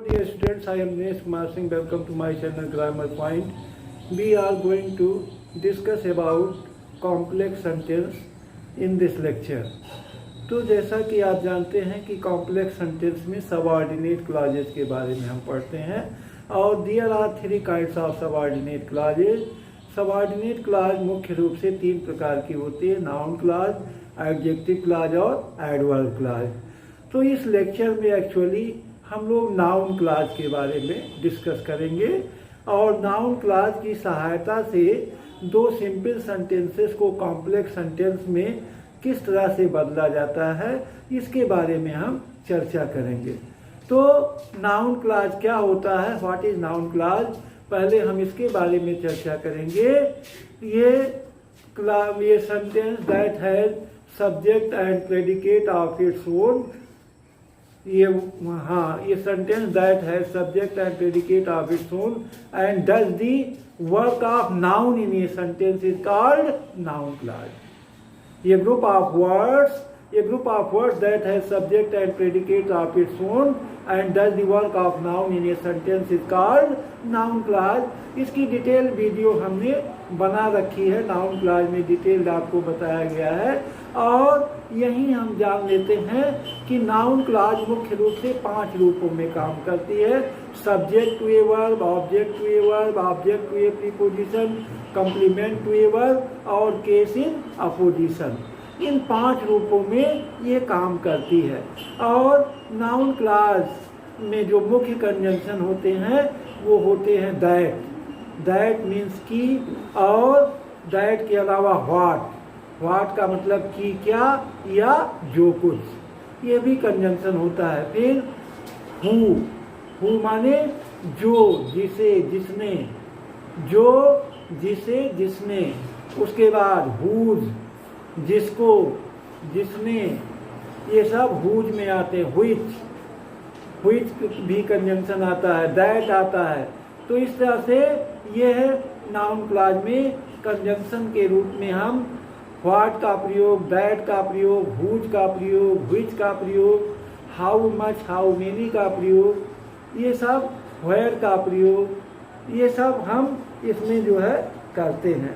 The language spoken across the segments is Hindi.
Dear students, I am Nesh Kumar Singh. Welcome to my channel Grammar Point. We are going to discuss about complex sentence in this lecture. तो जैसा कि आप जानते हैं कि कॉम्प्लेक्स सेंटेंस में सबऑर्डिनेट क्लॉजेज के बारे में हम पढ़ते हैं और there are three kinds of subordinate clauses. Subordinate clause मुख्य रूप से तीन प्रकार की होती है: नाउन क्लॉज, एडजेक्टिव क्लॉज और एडवर्ब क्लॉज. तो इस लेक्चर में एक्चुअली हम लोग नाउन क्लॉज के बारे में डिस्कस करेंगे और नाउन क्लॉज की सहायता से दो सिंपल सेंटेंसेस को कॉम्प्लेक्स सेंटेंस में किस तरह से बदला जाता है इसके बारे में हम चर्चा करेंगे. तो नाउन क्लॉज क्या होता है, व्हाट इज नाउन क्लॉज, पहले हम इसके बारे में चर्चा करेंगे. ये sentence that has subject and predicate of its own. ये sentence that has subject and predicate of its own and does the work of noun in a sentence is called noun clause. A group of words that has subject and predicate of its own and does the work of noun in a sentence is called noun clause. इसकी डिटेल वीडियो हमने बना रखी है. नाउन क्लॉज में डिटेल आपको बताया गया है और यही हम जान लेते हैं कि नाउन क्लॉज मुख्य रूप से 5 रूपों में काम करती है: subject to a verb, object to a verb, object to a preposition, complement to a verb और केस इन अपोजिशन. इन 5 रूपों में ये काम करती है. और नाउन क्लॉज में जो मुख्य कंजंक्शन होते हैं वो होते हैं दैट मीन्स की, और दैट के अलावा व्हाट का मतलब कि क्या या जो कुछ, ये भी कंजंक्शन होता है. फिर हु माने जो, जिसे, जिसने, जो, जिसे, जिसने. उसके बाद हुज, जिसको, जिसने, ये सब हुज में आते हैं. व्हिच भी कंजंक्शन आता है, दैट आता है. तो इस तरह से ये है नाउन क्लॉज में कंजंक्शन के रूप में हम व्हाट का प्रयोग, दैट का प्रयोग, हुज का प्रयोग, व्हिच का प्रयोग, हाउ मच, हाउ मेनी का प्रयोग, ये सब वेयर का प्रयोग, ये सब हम इसमें जो है करते हैं.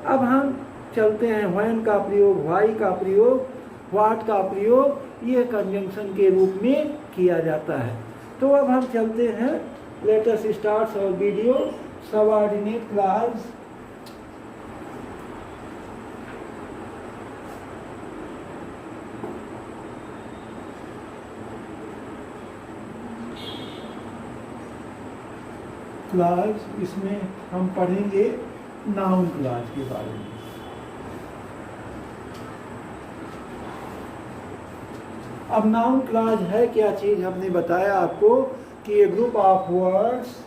अब हम चलते हैं व्हेन का प्रयोग, व्हाई का प्रयोग, व्हाट का प्रयोग, ये कंजंक्शन के रूप में किया जाता है. तो अब हम चलते हैं, let us start our video. Subordinate clause. Clause, इसमें हम पढ़ेंगे नाउन क्लॉज के बारे में. अब नाउन क्लॉज है क्या चीज, हमने बताया आपको कि ये group of words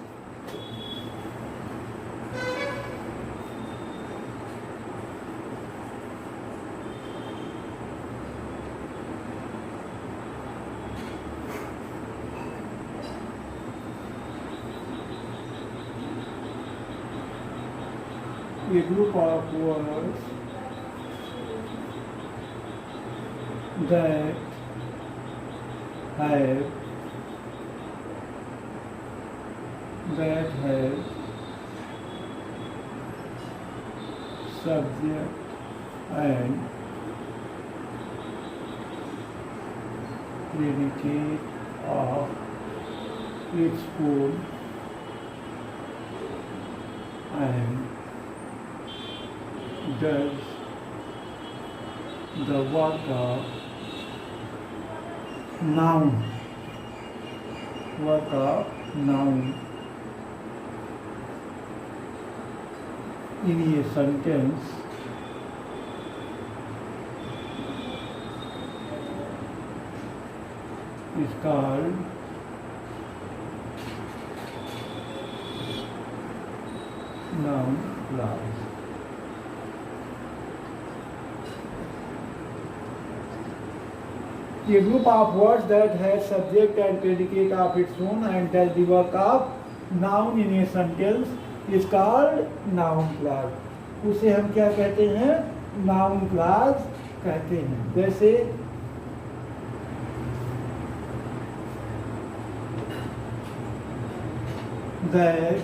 a group of words that have subject and predicate of its own and does the work of noun in a sentence is called noun clause. A group of words that has subject and predicate of its own and does the work of noun in a sentence is called noun clause. उसे हम क्या कहते हैं, नाउन क्लॉज कहते हैं. जैसे that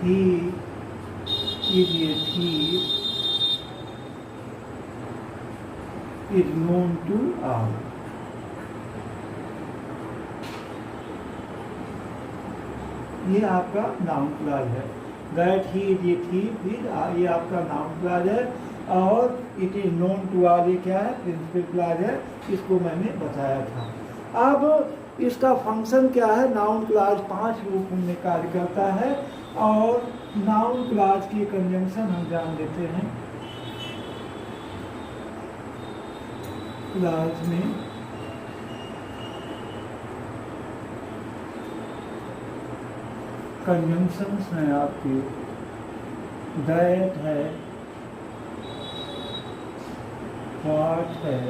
he is a thief is known to all. ये आपका नाउन क्लॉज है। That he is a thief, ये आपका नाउन क्लॉज है, और it is known to all, ये क्या है? प्रिंसिपल क्लॉज है। इसको मैंने बताया था। अब इसका फंक्शन क्या है? नाउन क्लॉज 5 रूपों में कार्य करता है, और नाउन क्लॉज की कंजंक्शन हम जान लेते हैं। क्लॉज में कंजंक्शंस हैं आपके, दैट है, व्हाट है,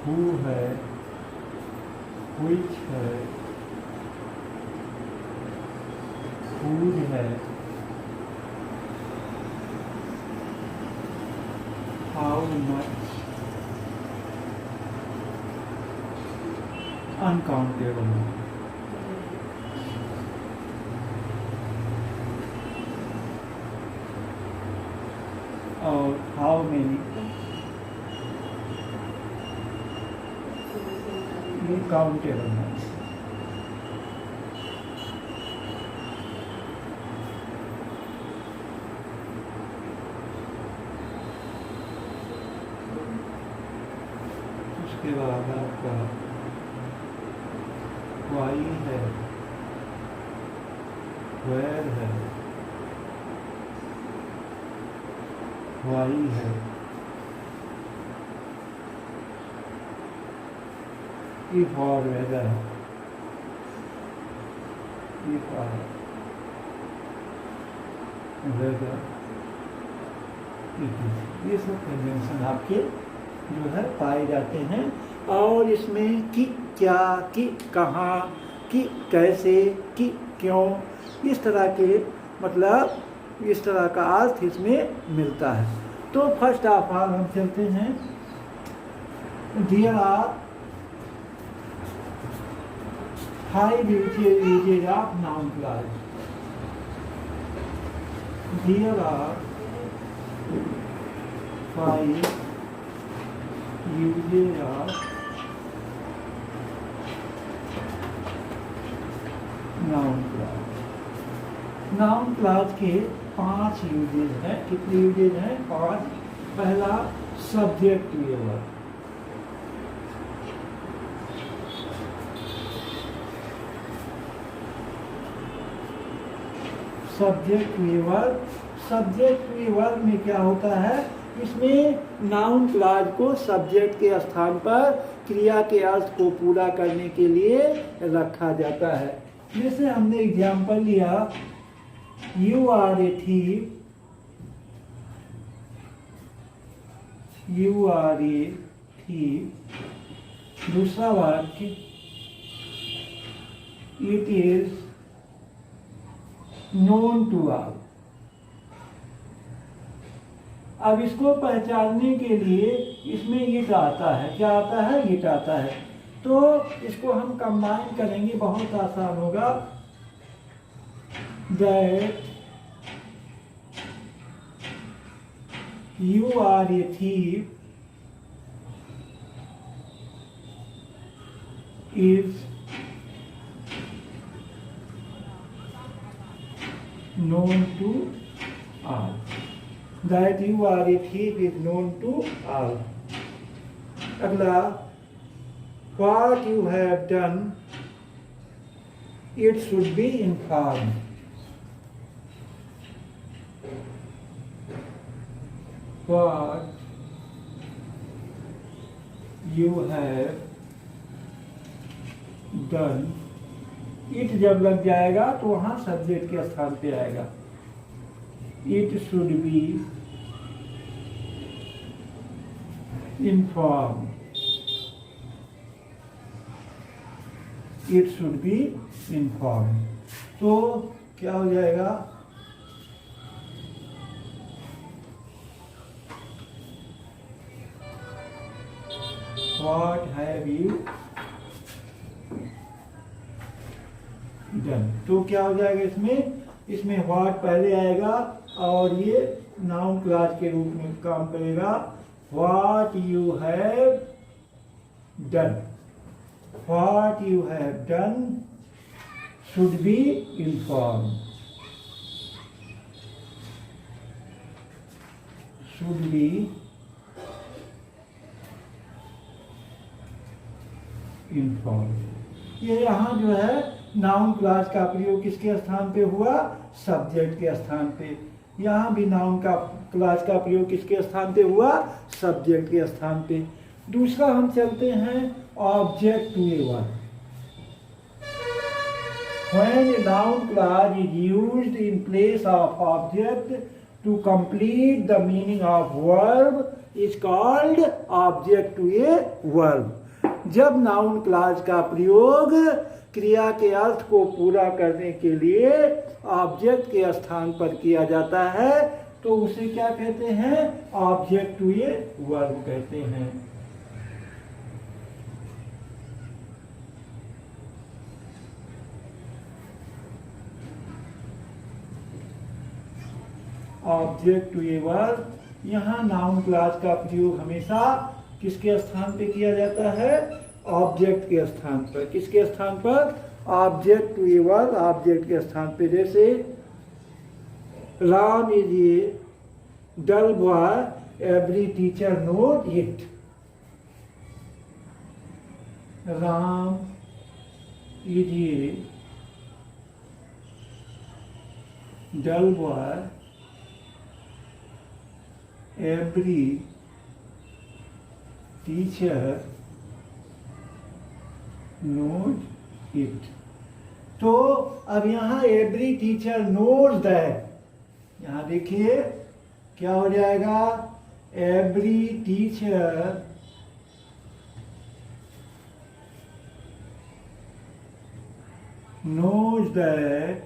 हु है, व्हिच है, हुज है, हाउ मच, अनकाउंटेबल। और हाउ मेनी, ये काउंटेबल है। उसके बाद आपका वाई है, वेयर है, वाई है, if or whether, if or whether it is, ये सब कंजंक्शन आपके जो है पाए जाते हैं। और इसमें कि, क्या, कि, कहाँ, कि, कैसे, कि, क्यों, इस तरह के मतलब इस तरह का अर्थ इसमें मिलता है। तो फर्स्ट ऑफ ऑल हम चलते हैं, there are 5 uses of noun clause. There are 5 uses of noun clause. Noun clause के 5 यूजेज हैं। कितने यूजेज हैं? 5। पहला, subject verb, subject verb. Subject verb में क्या होता है? इसमें नाउन क्लॉज को सब्जेक्ट के स्थान पर क्रिया के अर्थ को पूरा करने के लिए रखा जाता है। जैसे हमने एग्जाम्पल लिया, you are a thief, you are a thief. दूसरा वाक्य, it is known to all. अब इसको पहचानने के लिए इसमें इट आता है। क्या आता है? इट आता है। तो इसको हम कंबाइन करेंगे, बहुत आसान होगा। That you are a thief is known to all. That you are a thief is known to all. अगला, what you have done, it should be informed. What you have done, it जब लग जाएगा तो वहाँ सब्जेक्ट के स्थान पे आएगा। It should be inform, it should be inform. तो क्या हो जाएगा? What have you done? तो क्या हो जाएगा इसमें what पहले आएगा और ये नाउन क्लॉज के रूप में काम करेगा. What you have done. What you have done should be informed. Should be informed. ये यहाँ जो है नाउन क्लॉज का प्रयोग किसके स्थान पे हुआ? सब्जेक्ट के स्थान पे. यहाँ भी नाउन का क्लॉज का प्रयोग किसके स्थान पे हुआ? सब्जेक्ट के स्थान पे. दूसरा हम चलते हैं object to a verb. When a noun clause is used in place of object to complete the meaning of verb is called object to a verb. जब नाउन क्लॉज का प्रयोग क्रिया के अर्थ को पूरा करने के लिए ऑब्जेक्ट के स्थान पर किया जाता है तो उसे क्या कहते हैं? ऑब्जेक्ट टू ए वर्ब कहते हैं. Object to a verb. यहाँ नाउन क्लॉज का प्रयोग हमेशा किसके स्थान पे किया जाता है? ऑब्जेक्ट के स्थान पर. किसके स्थान पर? Object to a verb object के स्थान पे. जैसे Ram is a dull boy, every teacher knows it. Ram is a dull boy, every teacher knows it. तो अब यहाँ every teacher knows that. यहाँ देखिए क्या हो जाएगा? every teacher knows that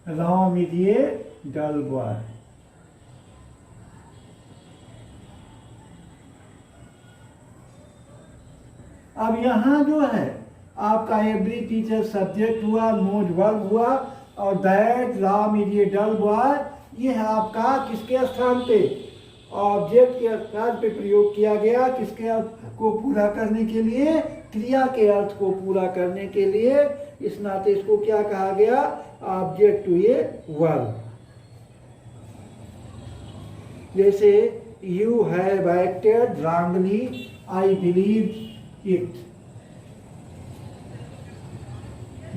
Ram is a dull boy. अब यहाँ जो है आपका एवरी टीचर सब्जेक्ट हुआ, नोज वर्ब हुआ और that Ram is a dull boy ये है आपका किसके स्थान पे? ऑब्जेक्ट के स्थान पे प्रयोग किया गया. किसके अर्थ को पूरा करने के लिए? क्रिया के अर्थ को पूरा करने के लिए. इस नाते इसको क्या कहा गया? Object to a verb. जैसे you have acted wrongly, I believe it.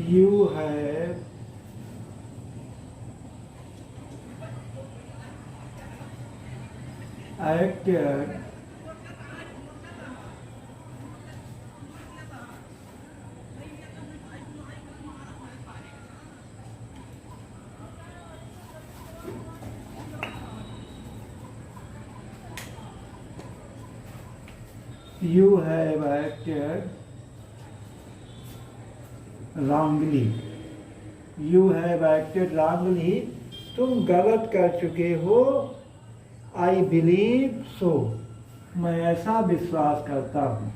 You have acted you have acted wrongly. You have acted wrongly. तुम गलत कर चुके हो. I believe so. मैं ऐसा विश्वास करता हूँ.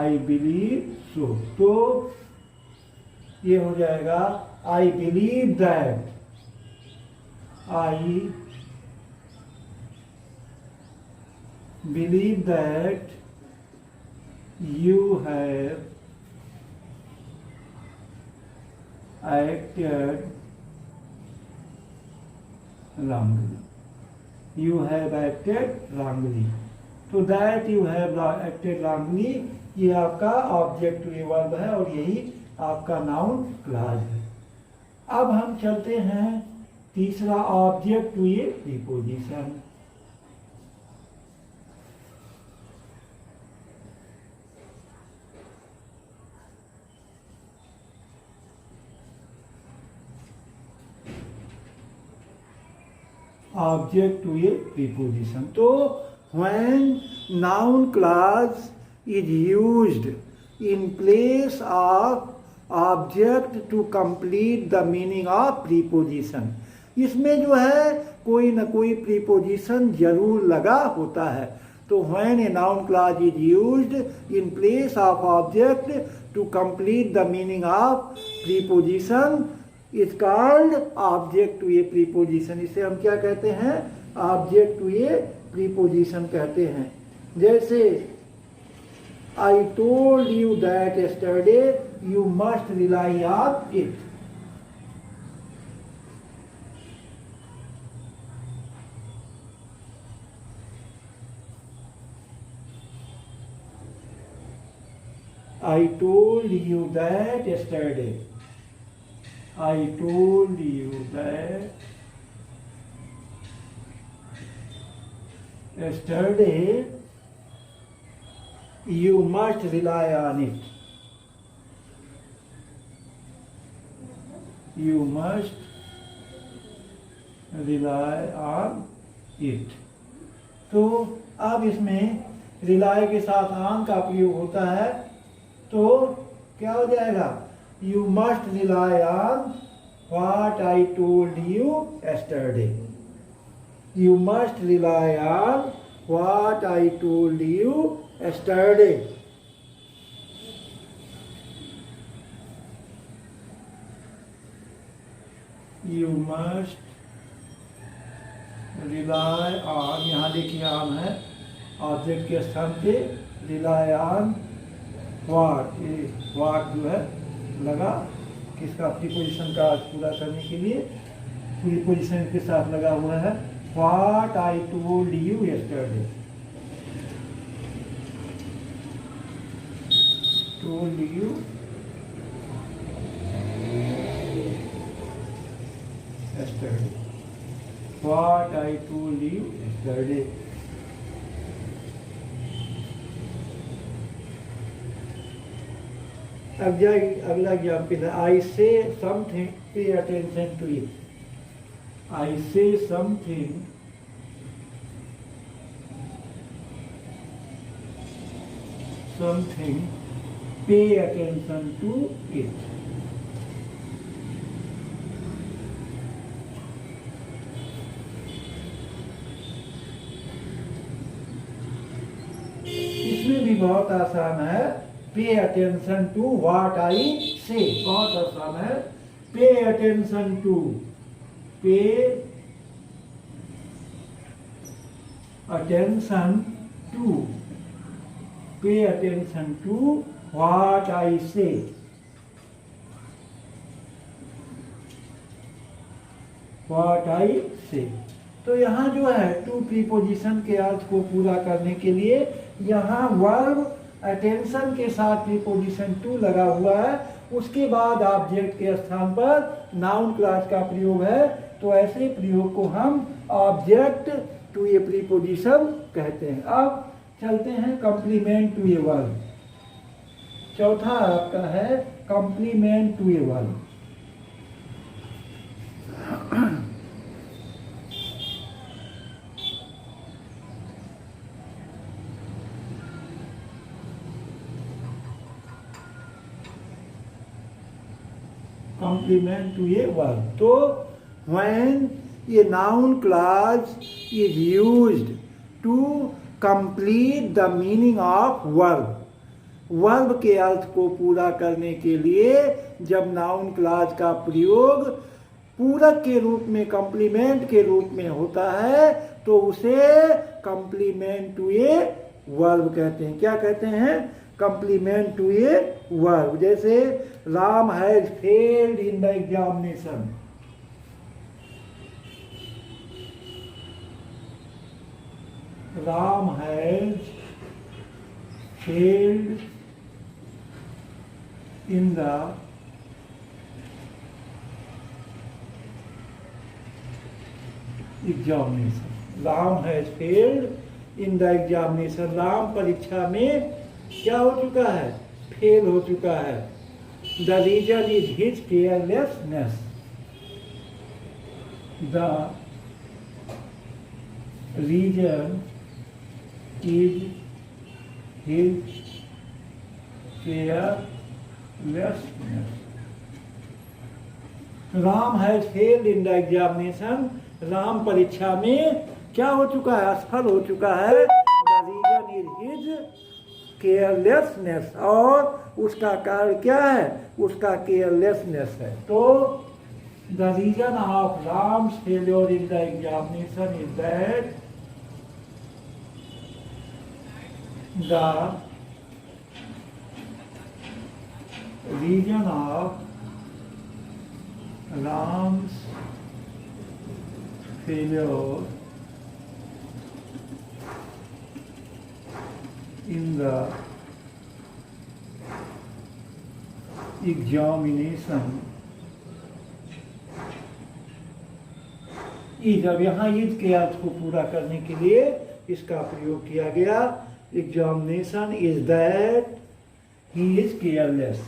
I believe so. तो ये हो जाएगा I believe that. I believe that you have acted wrongly. You have acted wrongly. तो that you have acted wrongly ये आपका ऑब्जेक्ट टू ए वर्ब है और यही आपका नाउन क्लॉज है. अब हम चलते हैं तीसरा object to a preposition. Object to a preposition. तो when noun clause is used in place of object to complete the meaning of preposition. इसमें जो है कोई ना कोई प्रीपोजिशन जरूर लगा होता है। तो when a noun clause is used in place of object to complete the meaning of preposition is called object to a preposition. इसे हम क्या कहते हैं? ऑब्जेक्ट टू ए प्रीपोजिशन कहते हैं। जैसे I told you that yesterday you must rely on it. I told you that yesterday. I told you that yesterday you must rely on it. You must rely on it. तो अब इसमें रिलाई के साथ ऑन का प्रयोग होता है, तो क्या हो जाएगा? You must rely on what I told you yesterday. You must rely on what I told you yesterday. You must rely on, यहाँ देखिए ऑन है, ऑब्जेक्ट के स्थान पे रिलाई ऑन वाट, ये वाट जो है लगा किसका? प्रीपोजिशन का पूरा करने के लिए प्रीपोजिशन के साथ लगा हुआ है। What I told you yesterday, told you yesterday, what I told you yesterday. अब जाए अगला एग्जाम्पल है, आई say something pay attention to it. I say something something pay attention to it. इसमें भी बहुत आसान है। Pay attention to what I से, बहुत आसान है। Pay attention to, pay attention to, pay attention to what I say. What I से। तो यहाँ जो है टू प्रीपोजिशन के अर्थ को पूरा करने के लिए यहाँ वर्ब अटेंशन के साथ प्रीपोजिशन टू लगा हुआ है, उसके बाद ऑब्जेक्ट के स्थान पर नाउन क्लॉज का प्रयोग है। तो ऐसे प्रयोग को हम ऑब्जेक्ट टू ए प्रीपोजिशन कहते हैं। अब चलते हैं कॉम्प्लीमेंट टू ए वर्ब। चौथा आपका है complement to a verb. Complement to a verb. तो when a noun clause is used to complete the meaning of verb, verb के अर्थ को पूरा करने के लिए जब नाउन क्लॉज का प्रयोग पूरक के रूप में, कॉम्प्लीमेंट के रूप में होता है, तो उसे कॉम्प्लीमेंट टू ए वर्ब कहते हैं। क्या कहते हैं? Complement to a verb. जैसे Ram has failed in the examination. Ram has failed in the examination. Ram has failed in the examination. Ram परीक्षा में क्या हो चुका है? फेल हो चुका है। The reason is his carelessness. The reason is his carelessness. Ram has failed in the examination, Ram परीक्षा में क्या हो चुका है, असफल हो चुका है। The reason is his carelessness, और उसका कारण क्या है, उसका केयरलेसनेस है। तो the reason of Ram's failure in the examination is that the reason of Ram's failure in the examination is, अब यहाँ ईद के अर्थ को पूरा करने के लिए इसका प्रयोग किया गया। Examination is that he is careless,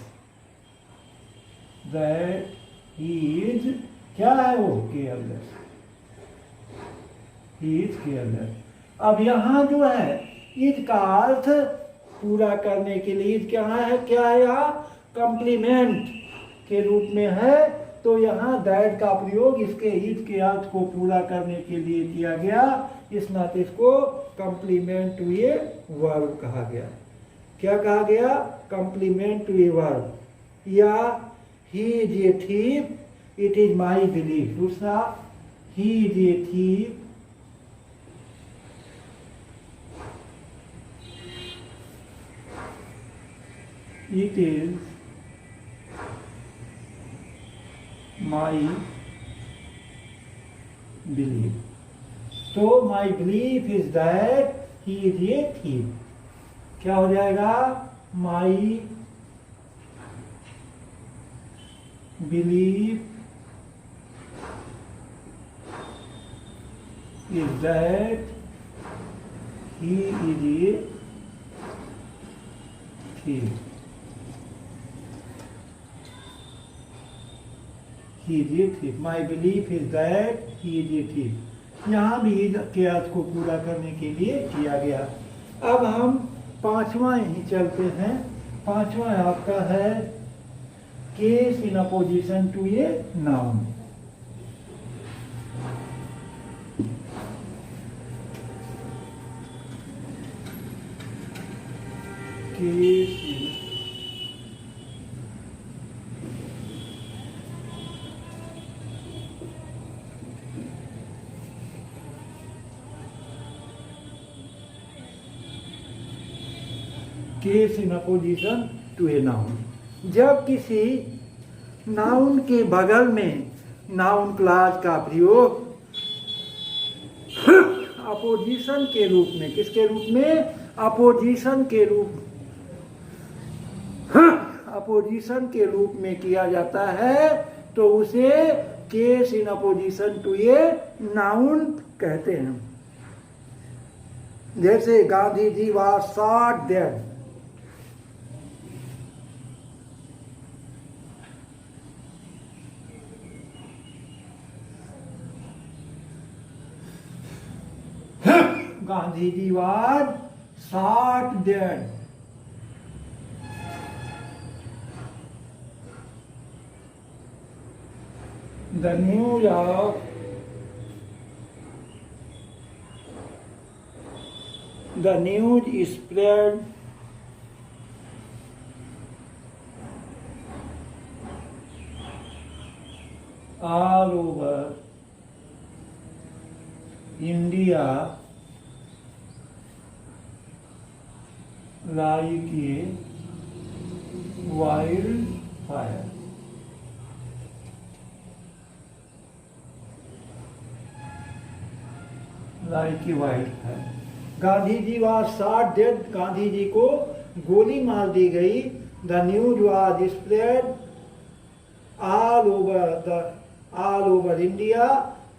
that he is, क्या है वो, केयरलेस, ही इज केयरलेस। अब यहाँ जो है इज का अर्थ पूरा करने के लिए इज क्या है यहाँ कॉम्प्लीमेंट के रूप में है। तो यहाँ दैट का प्रयोग इसके इज के अर्थ को पूरा करने के लिए किया गया, इस नाते इसको कॉम्प्लीमेंट टू ए वर्ब कहा गया। क्या कहा गया, कॉम्प्लीमेंट टू ए वर्ब। या he is a thief, it is my belief। दूसरा, he is a thief, it is my belief। तो my belief is that he is a thief, क्या हो जाएगा, my belief is that he is a thief, he is a thief, my belief is that he is a thief। यहाँ भी के अर्थ को पूरा करने के लिए किया गया। अब हम पांचवा ही चलते हैं। पांचवा आपका है case in opposition to a noun। case in opposition to a noun। जब किसी नाउन के बगल में नाउन क्लॉज का प्रयोग अपोजिशन के रूप में, किसके रूप में, अपोजिशन के रूप में किया जाता है, तो उसे case in opposition to a noun कहते हैं। जैसे Gandhi ji was shot dead, Gandhi ji was shot dead। The news of the news is spread all over India like a wildfire। like a wildfire। Gandhi ji was shot dead, Gandhi ji को गोली मार दी गई। The news was spread all over India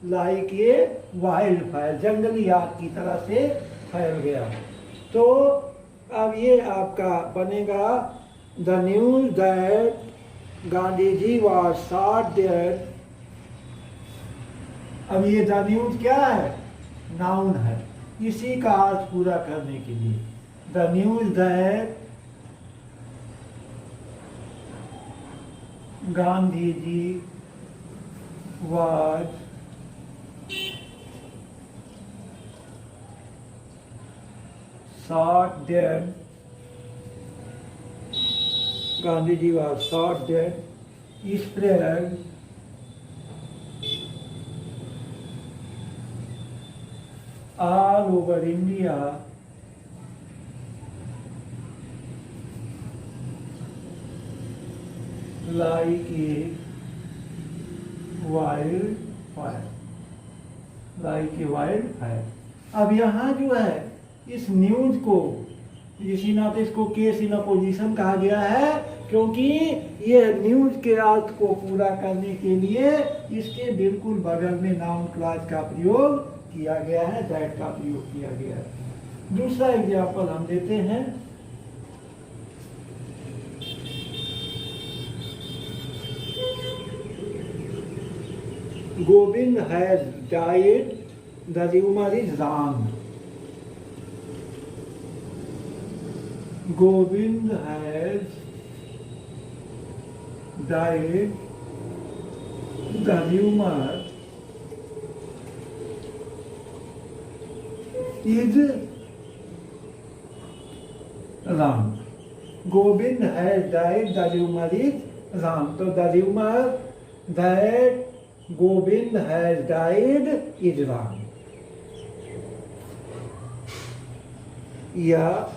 like a wild fire, जंगली आग की तरह से फैल गया। तो अब ये आपका बनेगा the news that Gandhi ji was shot dead. अब ये द न्यूज क्या है, नाउन है, इसी का अर्थ पूरा करने के लिए the news that Gandhi ji was shot dead. Gandhiji was shot dead. Spread all over India like a wildfire. Like a wildfire. अब यहाँ जो है इस न्यूज को इसी नाते इसको केस इन अपोजिशन कहा गया है, क्योंकि ये न्यूज के अर्थ को पूरा करने के लिए इसके बिल्कुल बगल में नाउन क्लॉज का प्रयोग किया गया है, दैट का प्रयोग किया गया है। दूसरा एग्जाम्पल हम देते हैं। Govind has died, the rumour is wrong. Govind has died, the rumour is wrong. Govind has died, the rumour is wrong. तो the rumour that Govind has died is wrong. Yeah,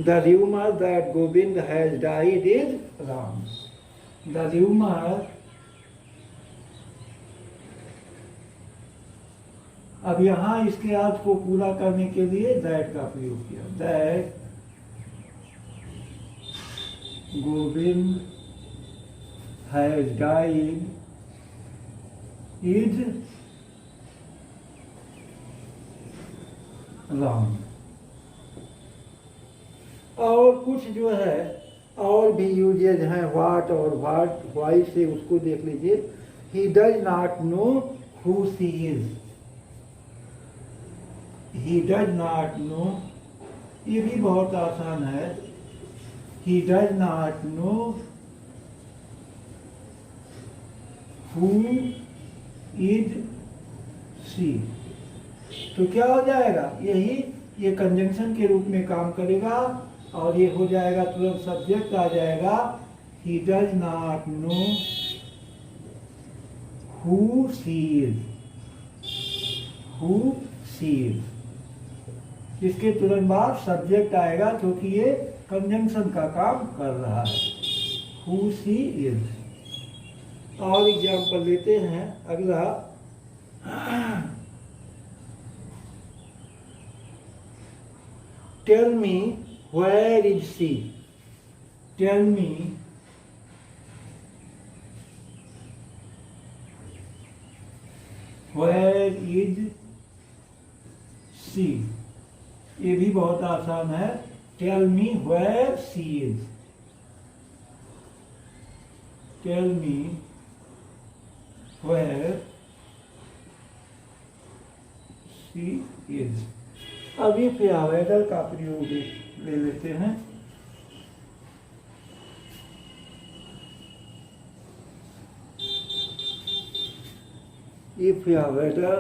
the rumor that Govind has died is wrong. The rumor, अब यहाँ इसके अर्थ को पूरा करने के लिए that का प्रयोग किया। That Govind has died is wrong। और कुछ जो है और भी यूजेज हैं व्हाट और व्हाई से, उसको देख लीजिए। He does not know who she is. He does not know, ये भी बहुत आसान है। He does not know who is she. तो क्या हो जाएगा, यही ये कंजंक्शन के रूप में काम करेगा और ये हो जाएगा तुरंत सब्जेक्ट आ जाएगा। He does not know who she is, who she is. इसके तुरंत बाद सब्जेक्ट आएगा क्योंकि ये कंजंक्शन का काम कर रहा है। Who she is. और एग्जाम्पल लेते हैं अगला। Tell me where is she. Tell me where is she. ये भी बहुत आसान है। Tell me where she is. Tell me where she is। अब इफ या वेदर का प्रयोग ले लेते हैं। इफ या वेदर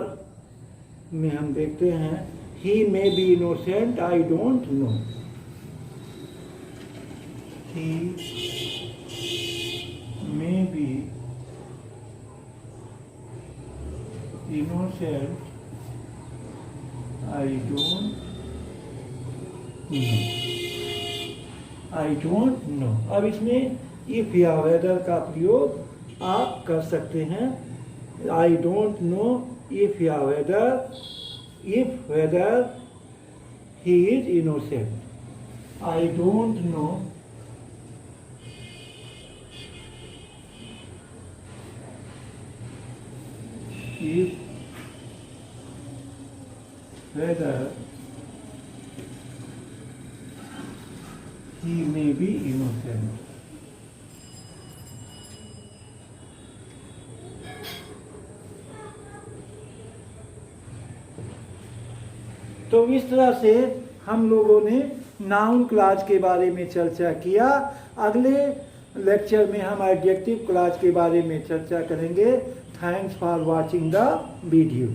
में हम देखते हैं he may be innocent, I don't know। he may be innocent, I don't know। I don't know। अब इसमें if या whether का प्रयोग आप कर सकते हैं। I don't know if या whether, if whether he is innocent। I don't know if whether he may be innocent। तो इस तरह से हम लोगों ने नाउन क्लॉज के बारे में चर्चा किया। अगले लेक्चर में हम एडजेक्टिव क्लॉज के बारे में चर्चा करेंगे। Thanks for watching the video.